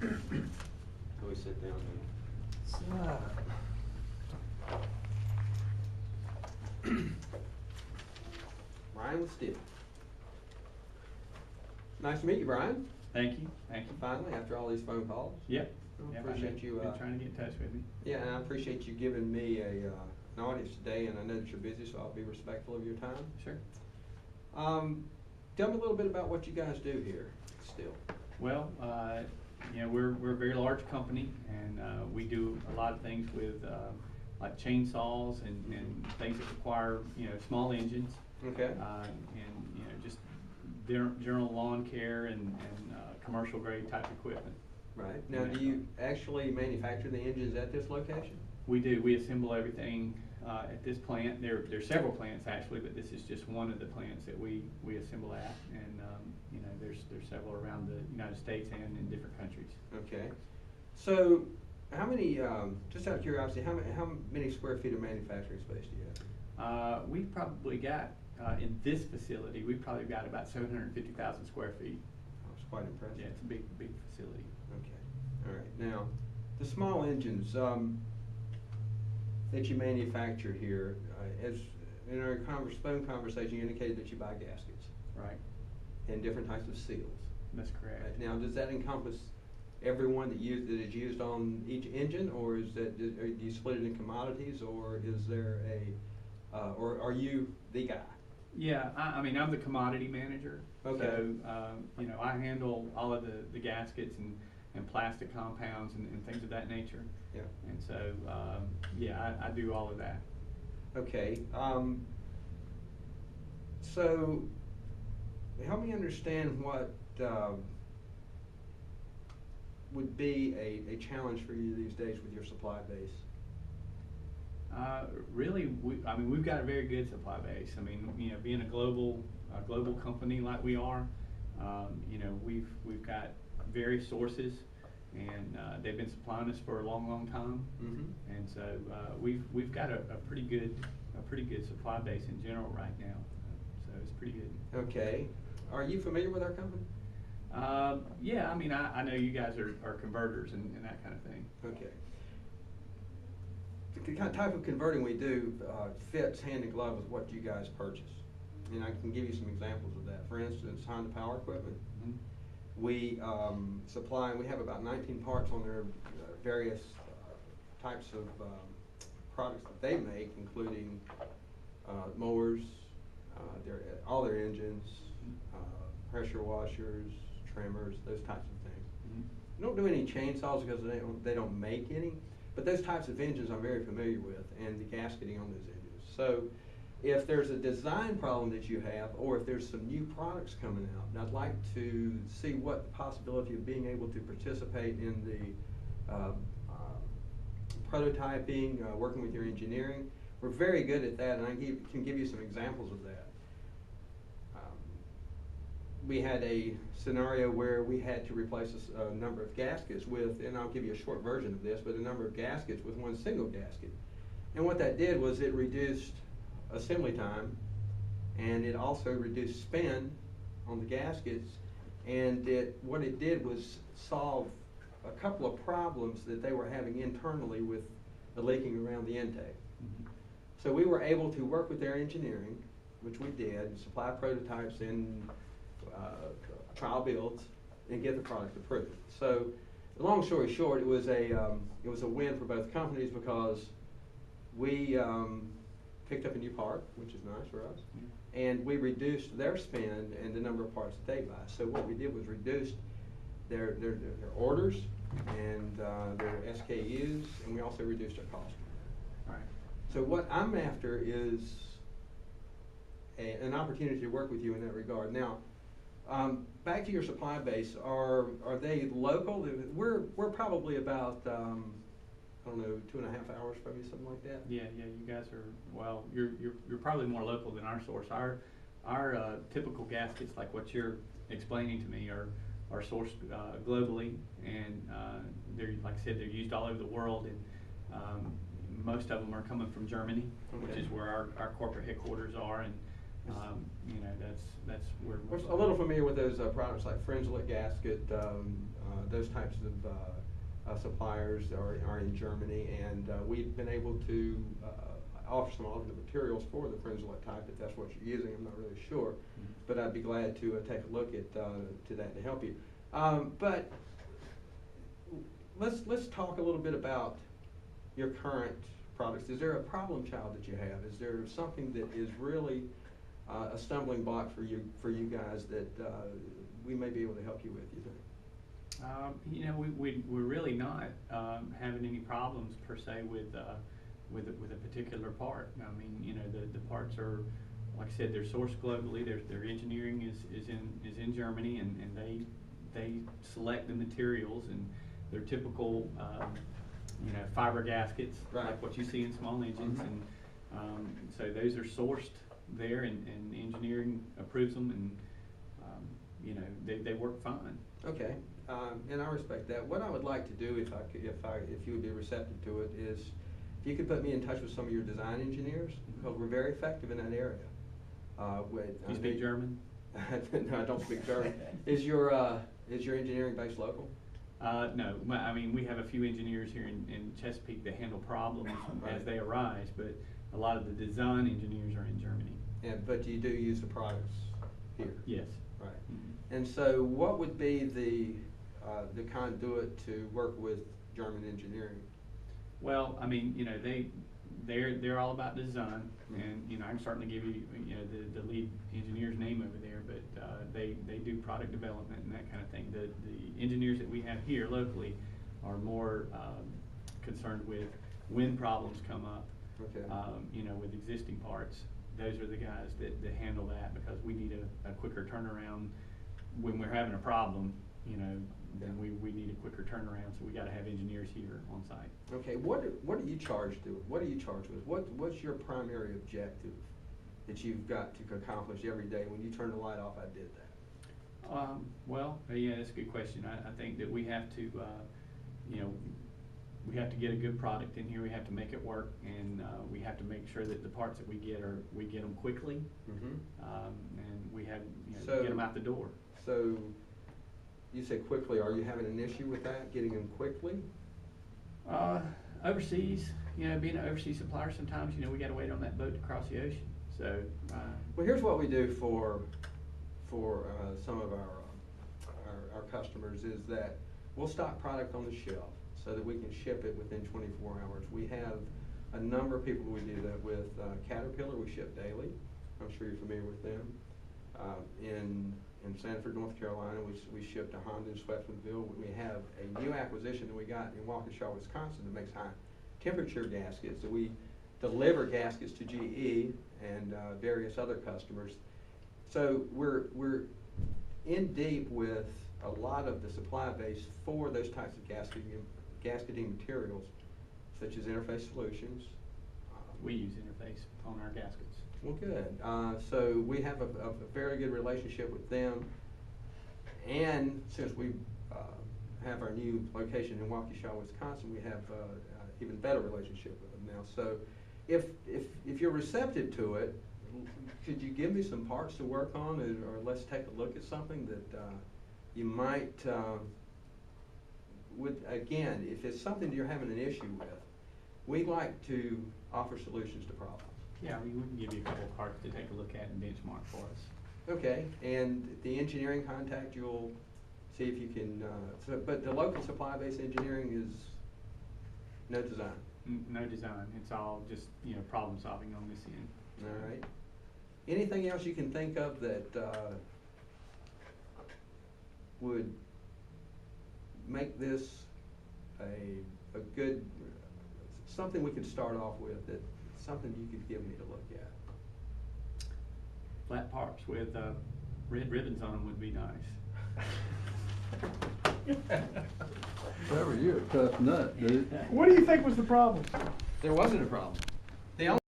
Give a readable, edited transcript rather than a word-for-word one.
So we sit down here. Brian with Steel. Nice to meet you, Brian. Thank you. Thank you. Finally, after all these phone calls. Yep. I appreciate you trying to get in touch with me. Yeah, and I appreciate you giving me an audience today, and I know that you're busy, so I'll be respectful of your time. Sure. Tell me a little bit about what you guys do here, Steel. Well, you know, we're a very large company, and we do a lot of things with like chainsaws and things that require, you know, small engines. Okay. And you know, just general lawn care and commercial grade type equipment. Right. Now, do you actually manufacture the engines at this location? We do. We assemble everything at this plant. There are several plants actually, but this is just one of the plants that we assemble at, and you know, there's several around the United States and in different countries. Okay. So, how many? Just out of curiosity, how many square feet of manufacturing space do you have? We've probably got in this facility, we've probably got about 750,000 square feet. That's quite impressive. Yeah, it's a big facility. Okay. All right. Now, the small engines that you manufacture here, as in our phone conversation, you indicated that you buy gaskets. Right. And different types of seals. That's correct. Right. Now, does that encompass everyone that is used on each engine, or is that do you split it in commodities, or is there or are you the guy? Yeah, I mean, I'm the commodity manager. Okay. So, you know, I handle all of the gaskets and plastic compounds and things of that nature. Yeah. And so, yeah, I do all of that. Okay. So, help me understand what would be a challenge for you these days with your supply base. Really, I mean, we've got a very good supply base. I mean, you know, being a global company like we are, you know, we've got various sources, and they've been supplying us for a long time. Mm-hmm. And so we've got a pretty good supply base in general right now. So it's pretty good. Okay. Are you familiar with our company? Yeah, I mean, I know you guys are converters and that kind of thing. Okay. The kind of type of converting we do fits hand in glove with what you guys purchase. And I can give you some examples of that. For instance, Honda Power Equipment. Mm-hmm. We supply, and we have about 19 parts on their various types of products that they make, including mowers, all their engines, pressure washers, trimmers, those types of things. Mm-hmm. We don't do any chainsaws because they don't make any, but those types of engines I'm very familiar with, and the gasketing on those engines. So if there's a design problem that you have, or if there's some new products coming out, and I'd like to see what the possibility of being able to participate in the prototyping, working with your engineering, we're very good at that, and I can give you some examples of that. We had a scenario where we had to replace a number of gaskets with, and I'll give you a short version of this, but a number of gaskets with one single gasket. And what that did was it reduced assembly time, and it also reduced spin on the gaskets, and what it did was solve a couple of problems that they were having internally with the leaking around the intake. Mm-hmm. So we were able to work with their engineering, which we did, and supply prototypes and trial builds, and get the product approved. So, the long story short, it was a win for both companies because we picked up a new part, which is nice for us, and we reduced their spend and the number of parts that they buy. So what we did was reduced their orders and their SKUs, and we also reduced our cost. All right. So what I'm after is an opportunity to work with you in that regard. Now, back to your supply base, are they local? We're probably about I don't know, 2.5 hours from you, something like that. Yeah, you guys are, well, you're probably more local than our source. Our typical gaskets, like what you're explaining to me, are sourced globally, and they're, like I said, they're used all over the world, and most of them are coming from Germany, Okay. which is where our corporate headquarters are, You know, that's where We're a little familiar with those products like Fringelet gasket, those types of suppliers are in Germany, and we've been able to offer some alternate materials for the Fringelet type if that's what you're using. I'm not really sure, but I'd be glad to take a look at to that to help you. But let's talk a little bit about your current products. Is there a problem child that you have? Is there something that is really a stumbling block for you guys that we may be able to help you with, you think? You know, we're really not having any problems per se with a particular part. I mean, you know, the parts are, like I said, they're sourced globally. Their engineering is in Germany, and they select the materials, and they're typical, you know, fiber gaskets, right, like what you see in small engines, and so those are sourced there, and engineering approves them, and you know, they work fine. Okay, and I respect that. What I would like to do, if you would be receptive to it, is if you could put me in touch with some of your design engineers, because we're very effective in that area. You speak German? No, I don't speak German. Is your engineering base local? No, I mean, we have a few engineers here in Chesapeake that handle problems as they arise, but a lot of the design engineers are in Germany. But you do use the products here? Yes. Right. And so what would be the conduit to work with German engineering? Well, I mean, you know, they're all about design, and you know, I can certainly give you, you know, the lead engineer's name over there, but they do product development and that kind of thing. The engineers that we have here locally are more concerned with when problems come up. Okay. You know, with existing parts, those are the guys that handle that, because we need a quicker turnaround when we're having a problem. You know, then we need a quicker turnaround, so we got to have engineers here on site. Okay, what are you charged to? What are you charged with? What's your primary objective that you've got to accomplish every day? When you turn the light off, I did that. Well, yeah, that's a good question. I think that we have to, you know, we have to get a good product in here. We have to make it work, and we have to make sure that the parts that we get them quickly, and we have, you know, get them out the door. So you say quickly. Are you having an issue with that, getting them quickly? Overseas, you know, being an overseas supplier, sometimes, you know, we got to wait on that boat to cross the ocean. So. Well, here's what we do for some of our customers is that we'll stock product on the shelf so that we can ship it within 24 hours. We have a number of people we do that with. Caterpillar, we ship daily. I'm sure you're familiar with them. In Sanford, North Carolina, we ship to Honda in Swepsonville. We have a new acquisition that we got in Waukesha, Wisconsin that makes high temperature gaskets. So we deliver gaskets to GE and various other customers. So we're in deep with a lot of the supply base for those types of gasketing materials, such as Interface Solutions. We use Interface on our gaskets. Well, good. So we have a very good relationship with them, and since we have our new location in Waukesha, Wisconsin, we have even better relationship with them now. So if you're receptive to it, could you give me some parts to work on, or let's take a look at something that you might again, if it's something you're having an issue with, we'd like to offer solutions to problems. Yeah, we can give you a couple of parts to take a look at and benchmark for us. Okay, and the engineering contact, you'll see if you can, but the local supply-based engineering is no design? No design. It's all just, you know, problem solving on this end. All right. Anything else you can think of that would make this a good, something we could start off with, that something you could give me to look at? Flat parts with red ribbons on them would be nice. Trevor, you're a tough nut, dude. What do you think was the problem? There wasn't a problem.